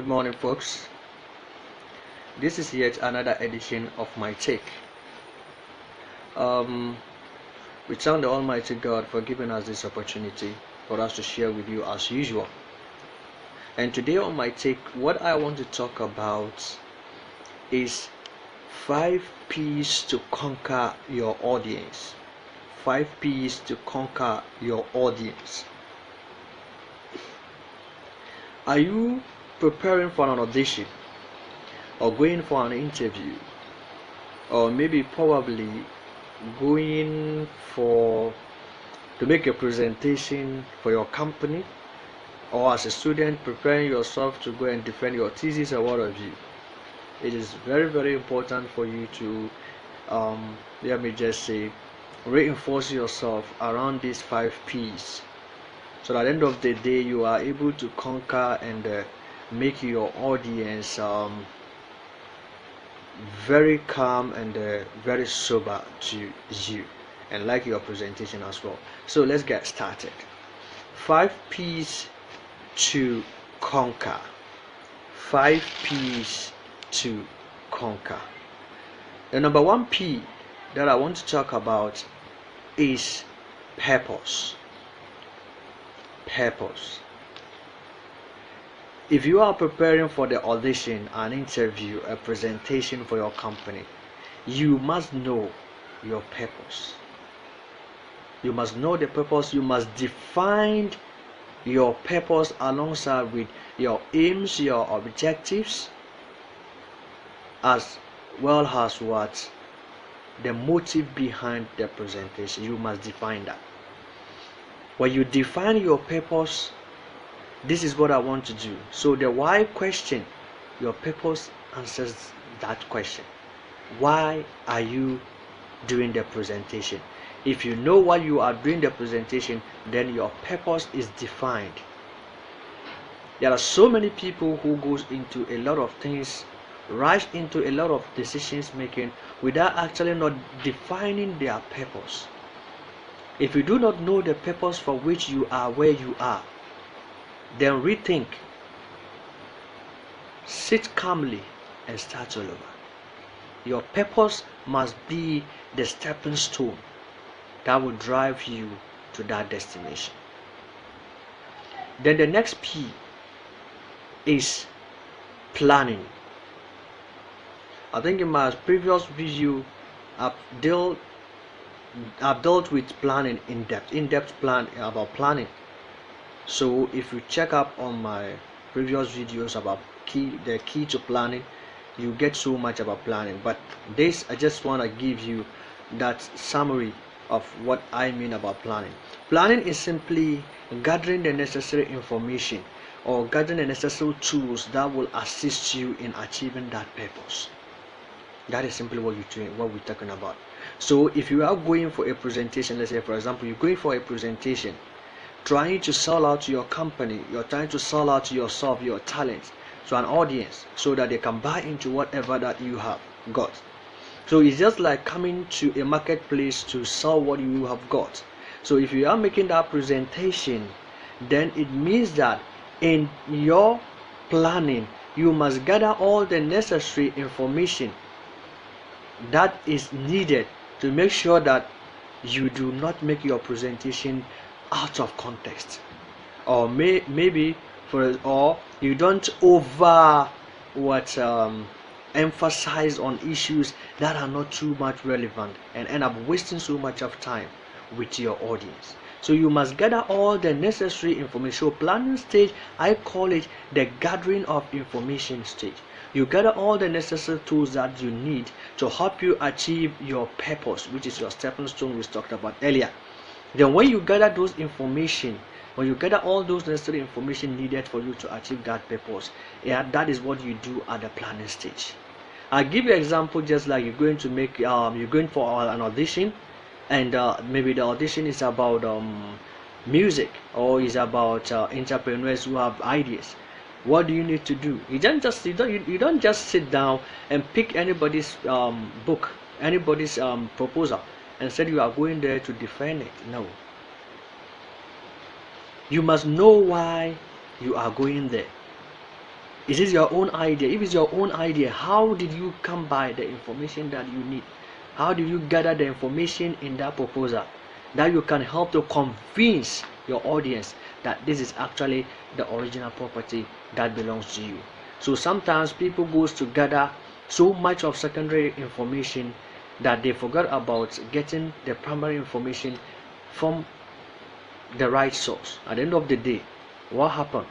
morning, folks. This is yet another edition of my take. We thank the Almighty God for giving us this opportunity for us to share with you as usual. And today on my take, what I want to talk about is 5 P's to conquer your audience. 5 P's to conquer your audience. Are you preparing for an audition, or going for an interview, or maybe probably going to make a presentation for your company, or as a student preparing yourself to go and defend your thesis or what have you? It is very, very important for you to let me just say, reinforce yourself around these 5 P's, so that at the end of the day you are able to conquer and make your audience very calm and very sober to you, and like your presentation as well. So let's get started. 5 P's to conquer. 5 P's to conquer. The number 1 P that I want to talk about is purpose. Purpose. If you are preparing for the audition, an interview, a presentation for your company, you must know your purpose. You must know the purpose. You must define your purpose alongside with your aims, your objectives, as well as what the motive behind the presentation. You must define that. When you define your purpose, this is what I want to do. So the why question, your purpose answers that question. Why are you doing the presentation? If you know why you are doing the presentation, then your purpose is defined. There are so many people who goes into a lot of things, rush into a lot of decisions making without actually not defining their purpose. If you do not know the purpose for which you are where you are, then rethink, sit calmly, and start all over. Your purpose must be the stepping stone that will drive you to that destination. Then the next P is planning. I think in my previous video I've dealt with planning in-depth plan about planning. So if you check up on my previous videos about the key to planning, you get so much about planning. But this, I just want to give you that summary of what I mean about planning. Planning is simply gathering the necessary information or gathering the necessary tools that will assist you in achieving that purpose. That is simply what we're talking about. So if you are going for a presentation, let's say for example you're going for a presentation, trying to sell out to your company, you're trying to sell out to yourself, your talent, to an audience, so that they can buy into whatever that you have got. So it's just like coming to a marketplace to sell what you have got. So if you are making that presentation, then it means that in your planning you must gather all the necessary information that is needed to make sure that you do not make your presentation out of context, or maybe you don't emphasize on issues that are not too much relevant and end up wasting so much of time with your audience. So you must gather all the necessary information. So planning stage, I call it the gathering of information stage. You gather all the necessary tools that you need to help you achieve your purpose, which is your stepping stone we talked about earlier. Then when you gather those information, when you gather all those necessary information needed for you to achieve that purpose, that is what you do at the planning stage. I'll give you an example. Just like you're going for an audition, and maybe the audition is about music, or is about entrepreneurs who have ideas. What do you need to do? You don't just sit down and pick anybody's book, anybody's proposal, and said you are going there to defend it. No. You must know why you are going there. Is it your own idea? If it's your own idea, how did you come by the information that you need? How do you gather the information in that proposal that you can help to convince your audience that this is actually the original property that belongs to you? So sometimes people goes to gather so much of secondary information that they forgot about getting the primary information from the right source. At the end of the day, what happened?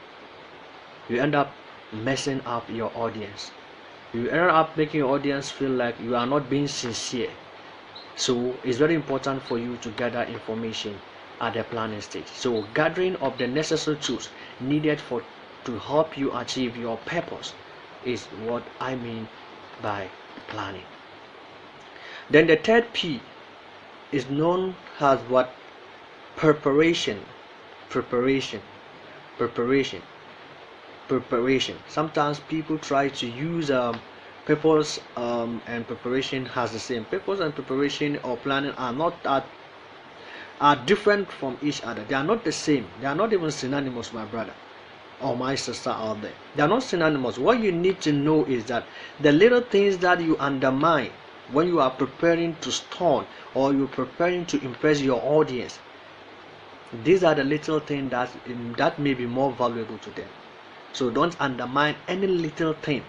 You end up messing up your audience. You end up making your audience feel like you are not being sincere. So it's very important for you to gather information at the planning stage. So gathering of the necessary tools needed to help you achieve your purpose is what I mean by planning. Then the third P is known as what? Preparation. Preparation. Sometimes people try to use purpose and preparation as the same. Purpose and preparation or planning are different from each other. They are not the same. They are not even synonymous, my brother or my sister out there. They are not synonymous. What you need to know is that the little things that you undermine when you are preparing to stun or you're preparing to impress your audience, these are the little things that may be more valuable to them. So don't undermine any little thing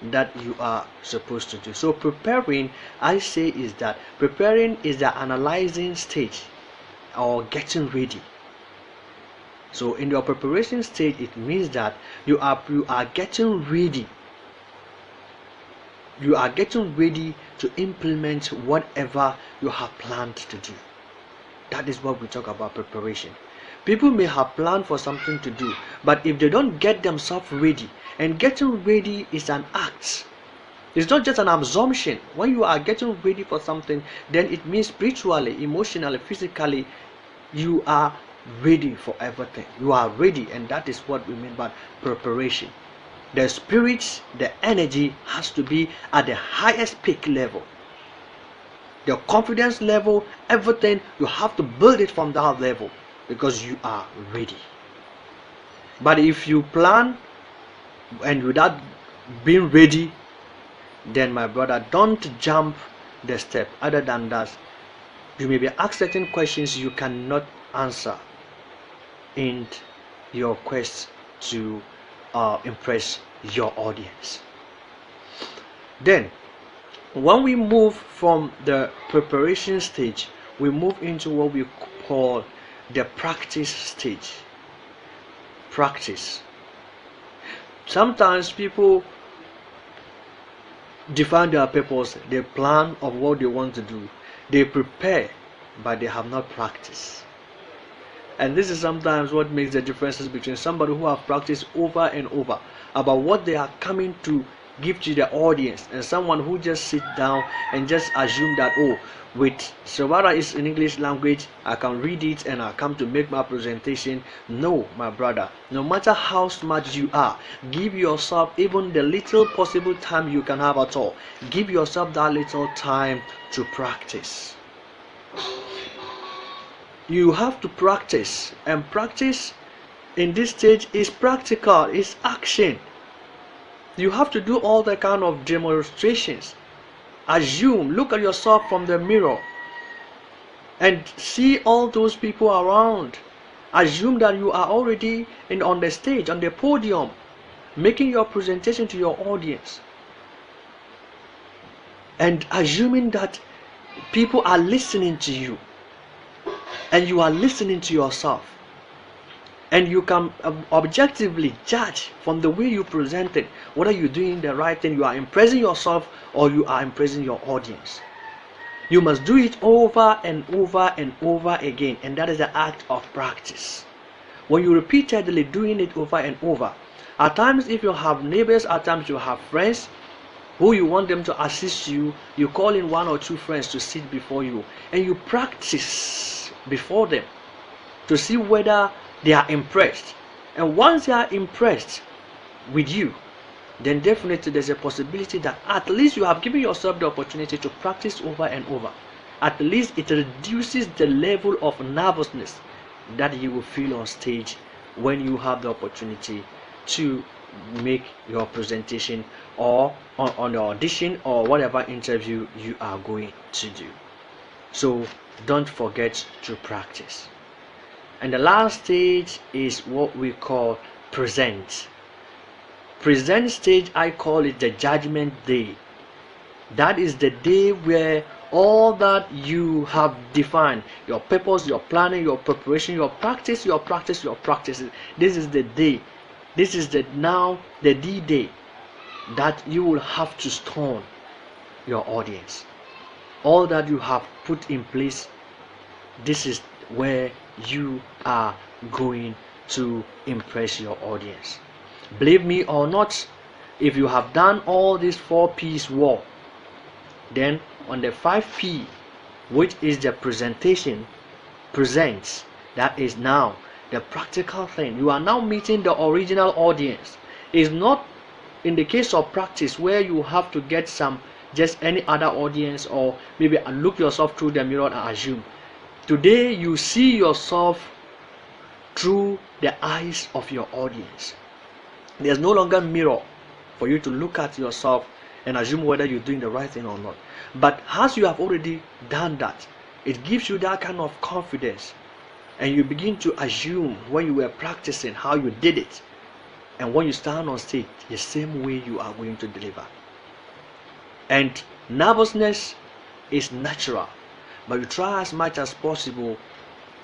that you are supposed to do. So preparing, I say, is that preparing is the analyzing stage or getting ready. So in your preparation stage, it means that you are getting ready. You are getting ready to implement whatever you have planned to do. That is what we talk about preparation. People may have planned for something to do, but if they don't get themselves ready, and getting ready is an act. It's not just an assumption. When you are getting ready for something, then it means spiritually, emotionally, physically, you are ready for everything. You are ready, and that is what we mean by preparation. The spirit, the energy has to be at the highest peak level. The confidence level, everything, you have to build it from that level because you are ready. But if you plan and without being ready, then my brother, don't jump the step. Other than that, you may be asked certain questions you cannot answer in your quest to impress your audience. Then when we move from the preparation stage, we move into what we call the practice stage. Practice. Sometimes people define their purpose, they plan of what they want to do, they prepare, but they have not practiced. And this is sometimes what makes the differences between somebody who have practiced over and over about what they are coming to give to the audience and someone who just sit down and just assume that, oh, with Savara is in English language, I can read it and I come to make my presentation. No, my brother, no matter how smart you are, give yourself even the little possible time you can have at all. Give yourself that little time to practice. You have to practice, and practice in this stage is practical, is action. You have to do all the kind of demonstrations. Assume, look at yourself from the mirror and see all those people around. Assume that you are already on the stage, on the podium, making your presentation to your audience. And assuming that people are listening to you and you are listening to yourself. And you can objectively judge from the way you present it whether you're doing the right thing, you are impressing yourself or you are impressing your audience. You must do it over and over and over again, and that is the act of practice. When you repeatedly doing it over and over, at times if you have neighbors, at times you have friends who you want them to assist you, you call in one or two friends to sit before you and you practice before them to see whether they are impressed. And once they are impressed with you, then definitely there's a possibility that at least you have given yourself the opportunity to practice over and over. At least it reduces the level of nervousness that you will feel on stage when you have the opportunity to make your presentation or on the audition or whatever interview you are going to do. So don't forget to practice. And the last stage is what we call present. Present stage, I call it the judgment day. That is the day where all that you have defined, your purpose, your planning, your preparation, your practice, this is the day. This is the D-Day that you will have to stone your audience. All that you have put in place, this is where you are going to impress your audience. Believe me or not, if you have done all these 4 P's well, then on the 5P, which is the presentation, presents, that is now the practical thing. You are now meeting the original audience. It's not in the case of practice where you have to get just any other audience, or maybe look yourself through the mirror and assume. Today you see yourself through the eyes of your audience. There's no longer mirror for you to look at yourself and assume whether you're doing the right thing or not. But as you have already done that, it gives you that kind of confidence, and you begin to assume when you were practicing how you did it, and when you stand on stage, the same way you are going to deliver. And nervousness is natural, but you try as much as possible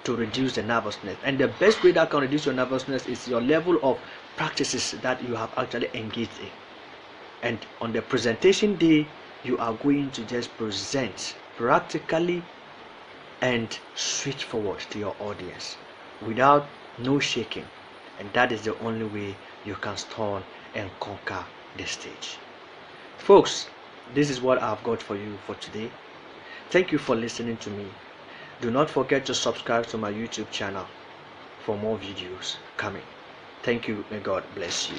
to reduce the nervousness. And the best way that can reduce your nervousness is your level of practices that you have actually engaged in. And on the presentation day, you are going to just present practically and straightforward to your audience without no shaking. And that is the only way you can stone and conquer the stage. Folks, this is what I've got for you for today. Thank you for listening to me. Do not forget to subscribe to my YouTube channel for more videos coming. Thank you. May God bless you.